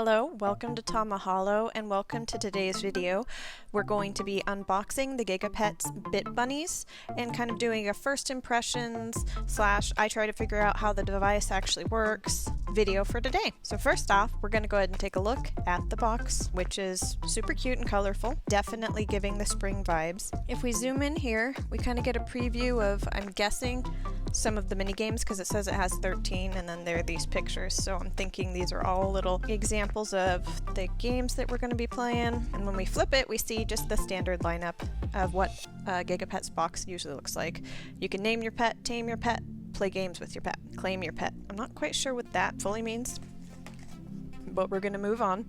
Hello, welcome to Tamahalo and welcome to today's video. We're going to be unboxing the GigaPets Bit Bunnies and kind of doing a first impressions / I try to figure out how the device actually works video for today. So first off, we're going to go ahead and take a look at the box, which is super cute and colorful, definitely giving the spring vibes. If we zoom in here, we kind of get a preview of, I'm guessing, some of the mini games because it says it has 13 and then there are these pictures, so I'm thinking these are all little examples of the games that we're going to be playing. And when we flip it, we see just the standard lineup of what a GigaPets box usually looks like. You can name your pet, tame your pet, play games with your pet, claim your pet. I'm not quite sure what that fully means, but we're going to move on.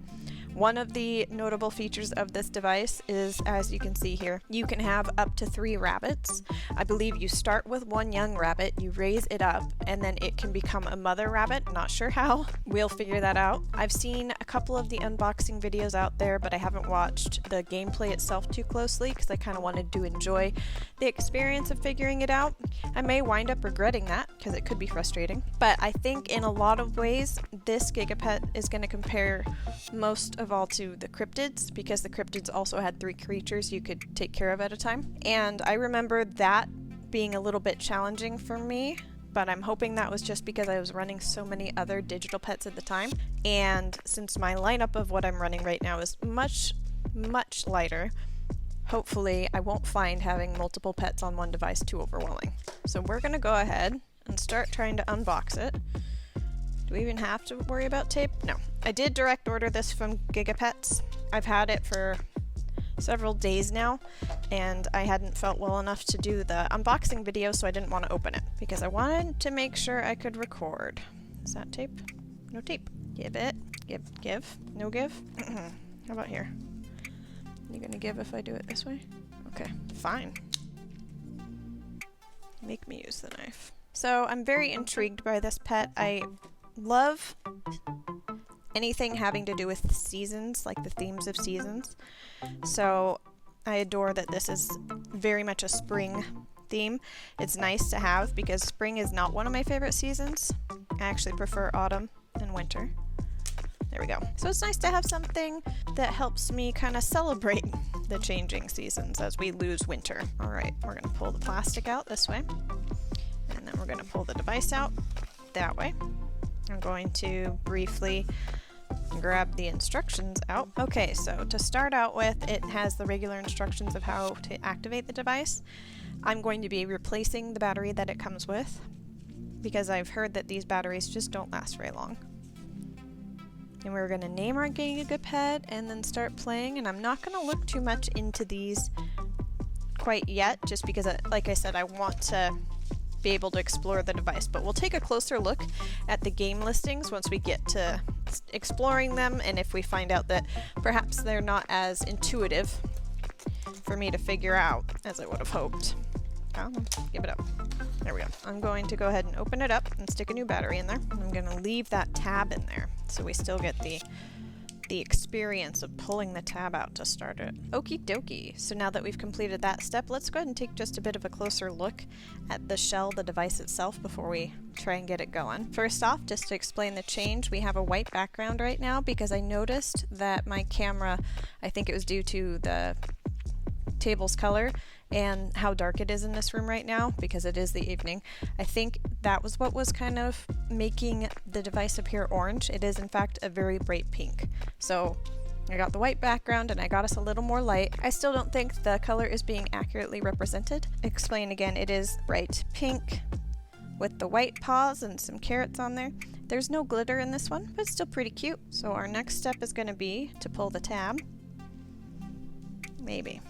One of the notable features of this device is, as you can see here, you can have up to 3 rabbits. I believe you start with one young rabbit, you raise it up, and then it can become a mother rabbit. Not sure how. We'll figure that out. I've seen a couple of the unboxing videos out there, but I haven't watched the gameplay itself too closely because I kind of wanted to enjoy the experience of figuring it out. I may wind up regretting that because it could be frustrating, but I think in a lot of ways this GigaPet is going to compare most of all to the cryptids, because the cryptids also had 3 creatures you could take care of at a time. And I remember that being a little bit challenging for me, but I'm hoping that was just because I was running so many other digital pets at the time. And since my lineup of what I'm running right now is much lighter, hopefully I won't find having multiple pets on one device too overwhelming. So we're gonna go ahead and start trying to unbox it. Do we even have to worry about tape? No. I did direct order this from GigaPets. I've had it for several days now, and I hadn't felt well enough to do the unboxing video, so I didn't want to open it because I wanted to make sure I could record. Is that tape? No tape. Give it. Give. No give? How about here? You gonna give if I do it this way? Okay, fine. Make me use the knife. So I'm very intrigued by this pet. I love anything having to do with seasons, like the themes of seasons. So I adore that this is very much a spring theme. It's nice to have because spring is not one of my favorite seasons. I actually prefer autumn and winter. There we go. So it's nice to have something that helps me kind of celebrate the changing seasons as we lose winter. All right, we're going to pull the plastic out this way, and then we're going to pull the device out that way. I'm going to briefly grab the instructions out. Okay, so to start out with, it has the regular instructions of how to activate the device. I'm going to be replacing the battery that it comes with because I've heard that these batteries just don't last very long. And we're going to name our GigaPet and then start playing, and I'm not going to look too much into these quite yet just because, like I said, I want to be able to explore the device, but we'll take a closer look at the game listings once we get to exploring them, and if we find out that perhaps they're not as intuitive for me to figure out as I would have hoped. Come on, give it up. There we go. I'm going to go ahead and open it up and stick a new battery in there. I'm going to leave that tab in there so we still get the experience of pulling the tab out to start it. Okie dokie. So now that we've completed that step, let's go ahead and take just a bit of a closer look at the shell, the device itself, before we try and get it going. First off, just to explain the change, we have a white background right now because I noticed that my camera, I think it was due to the table's color and how dark it is in this room right now because it is the evening. I think that was what was kind of making the device appear orange. It is in fact a very bright pink. So I got the white background and I got us a little more light. I still don't think the color is being accurately represented. Explain again, it is bright pink with the white paws and some carrots on there. There's no glitter in this one, but it's still pretty cute. So our next step is going to be to pull the tab. Maybe.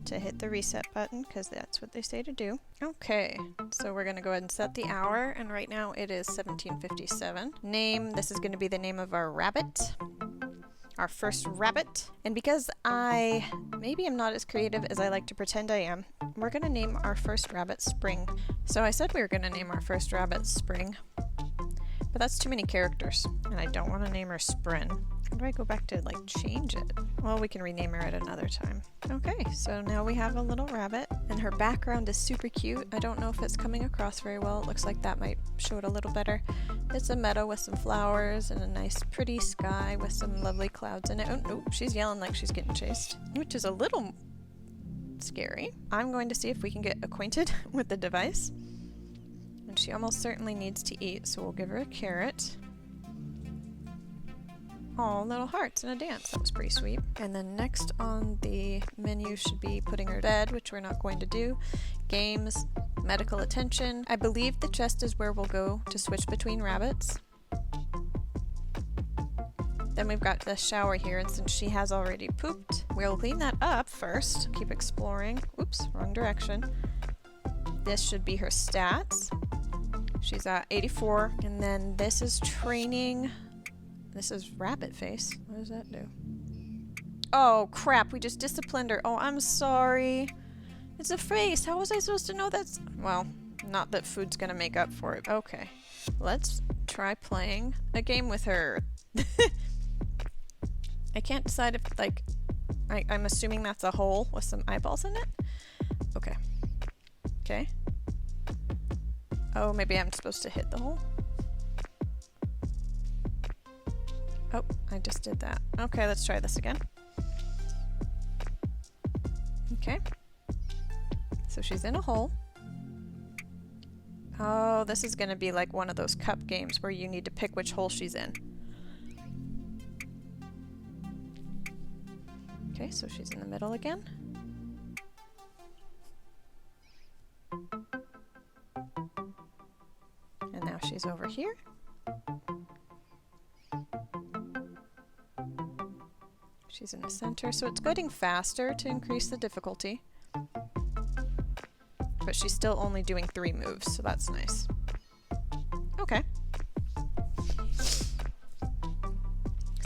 To hit the reset button because that's what they say to do. Okay, so we're going to go ahead and set the hour, and right now it is 17:57. Name, this is going to be the name of our rabbit, our first rabbit. And because maybe I'm not as creative as I like to pretend I am, we're going to name our first rabbit Spring. So I said we were going to name our first rabbit Spring, but that's too many characters, and I don't want to name her Sprin. How do I go back to, like, change it? Well, we can rename her at another time. Okay, so now we have a little rabbit, and her background is super cute. I don't know if it's coming across very well. It looks like that might show it a little better. It's a meadow with some flowers and a nice pretty sky with some lovely clouds in it. Oh, nope, she's yelling like she's getting chased, which is a little scary. I'm going to see if we can get acquainted with the device. And she almost certainly needs to eat, so we'll give her a carrot. Oh, little hearts and a dance. That was pretty sweet. And then next on the menu should be putting her to bed, which we're not going to do. Games, medical attention. I believe the chest is where we'll go to switch between rabbits. Then we've got the shower here, and since she has already pooped, we'll clean that up first. Keep exploring. Oops, wrong direction. This should be her stats. She's at 84. And then this is training. This is rabbit face. What does that do? Oh, crap. We just disciplined her. Oh, I'm sorry. It's a face. How was I supposed to know that's... Well, not that food's gonna make up for it. Okay. Let's try playing a game with her. I can't decide if, like... I'm assuming that's a hole with some eyeballs in it? Okay. Okay. Oh, maybe I'm supposed to hit the hole? Oh, I just did that. Okay, let's try this again. Okay. So she's in a hole. Oh, this is gonna be like one of those cup games where you need to pick which hole she's in. Okay, so she's in the middle again. And now she's over here. She's in the center, so it's getting faster to increase the difficulty. But she's still only doing 3 moves, so that's nice. Okay.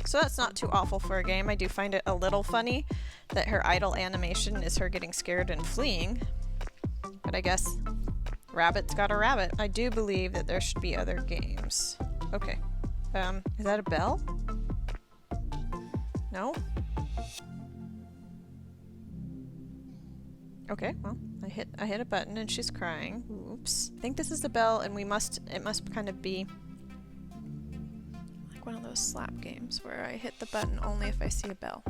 So that's not too awful for a game. I do find it a little funny that her idle animation is her getting scared and fleeing. But I guess rabbit's got a rabbit. I do believe that there should be other games. Okay. Is that a bell? No? Okay, well, I hit a button and she's crying. Oops. I think this is the bell, and it must kind of be like one of those slap games where I hit the button only if I see a bell.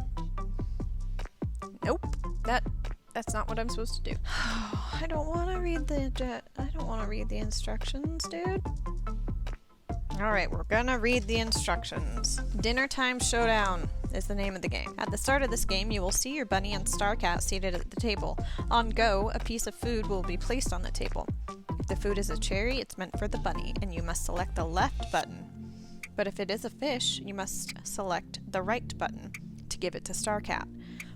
Nope. That's not what I'm supposed to do. I don't want to read the instructions, dude. Alright, we're gonna read the instructions. Dinner Time Showdown is the name of the game. At the start of this game, you will see your bunny and star cat seated at the table. On go, a piece of food will be placed on the table. If the food is a cherry, it's meant for the bunny, and you must select the left button. But if it is a fish, you must select the right button to give it to star cat.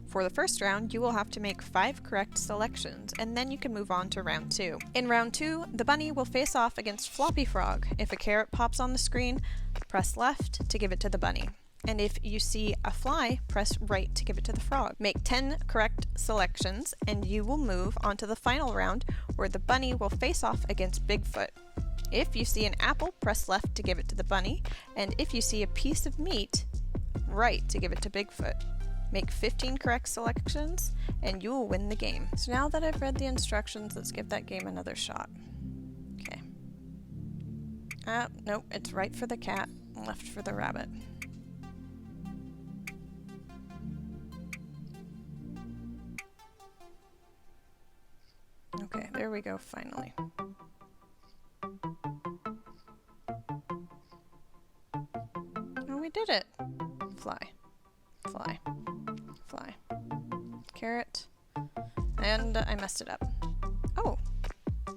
For the first round, you will have to make 5 correct selections, and then you can move on to round 2. In round 2, the bunny will face off against Floppy Frog. If a carrot pops on the screen, press left to give it to the bunny. And if you see a fly, press right to give it to the frog. Make 10 correct selections, and you will move on to the final round, where the bunny will face off against Bigfoot. If you see an apple, press left to give it to the bunny, and if you see a piece of meat, right to give it to Bigfoot. Make 15 correct selections, and you will win the game. So now that I've read the instructions, let's give that game another shot. Okay. Nope, it's right for the cat, left for the rabbit. Okay, there we go, finally. Oh, we did it! Fly. Fly. Fly. Carrot. And I messed it up. Oh!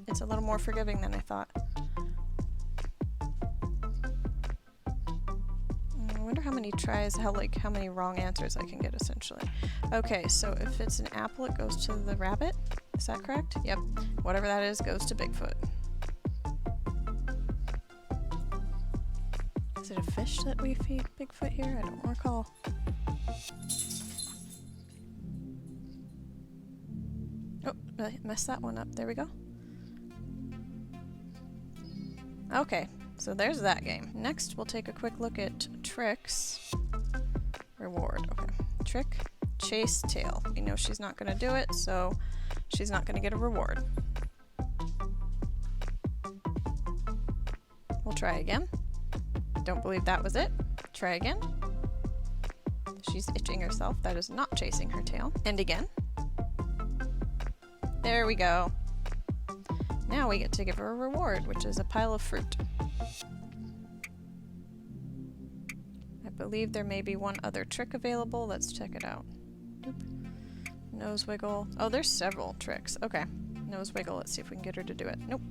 It's a little more forgiving than I thought. I wonder how many tries, how many wrong answers I can get, essentially. Okay, so if it's an apple, it goes to the rabbit. Is that correct? Yep. Whatever that is goes to Bigfoot. Is it a fish that we feed Bigfoot here? I don't recall. Oh, I messed that one up. There we go. Okay, so there's that game. Next, we'll take a quick look at tricks. Reward. Okay. Trick, chase, tail. We know she's not going to do it, so she's not going to get a reward. We'll try again. Don't believe that was it. Try again. She's itching herself. That is not chasing her tail. And again. There we go. Now we get to give her a reward, which is a pile of fruit. I believe there may be one other trick available. Let's check it out. Oop. Nose wiggle. Oh, there's several tricks. Okay. Nose wiggle. Let's see if we can get her to do it. Nope.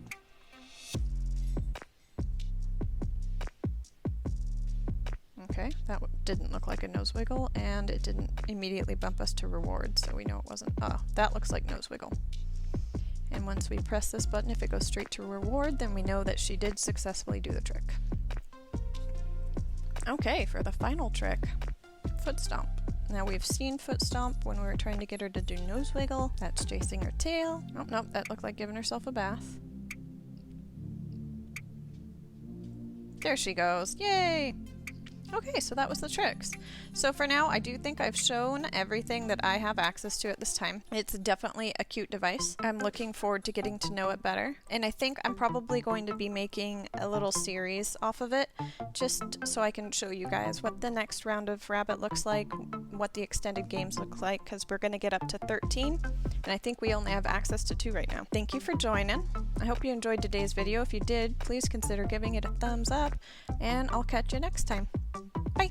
Okay, that didn't look like a nose wiggle, and it didn't immediately bump us to reward, so we know it wasn't. Oh, that looks like nose wiggle. And once we press this button, if it goes straight to reward, then we know that she did successfully do the trick. Okay, for the final trick, foot stomp. Now we've seen foot stomp when we were trying to get her to do nose wiggle. That's chasing her tail. Oh, nope, that looked like giving herself a bath. There she goes. Yay! Okay, so that was the tricks. So for now, I do think I've shown everything that I have access to at this time. It's definitely a cute device. I'm looking forward to getting to know it better. And I think I'm probably going to be making a little series off of it, just so I can show you guys what the next round of Rabbit looks like, what the extended games look like, because we're going to get up to 13, and I think we only have access to 2 right now. Thank you for joining. I hope you enjoyed today's video. If you did, please consider giving it a thumbs up, and I'll catch you next time. Bye!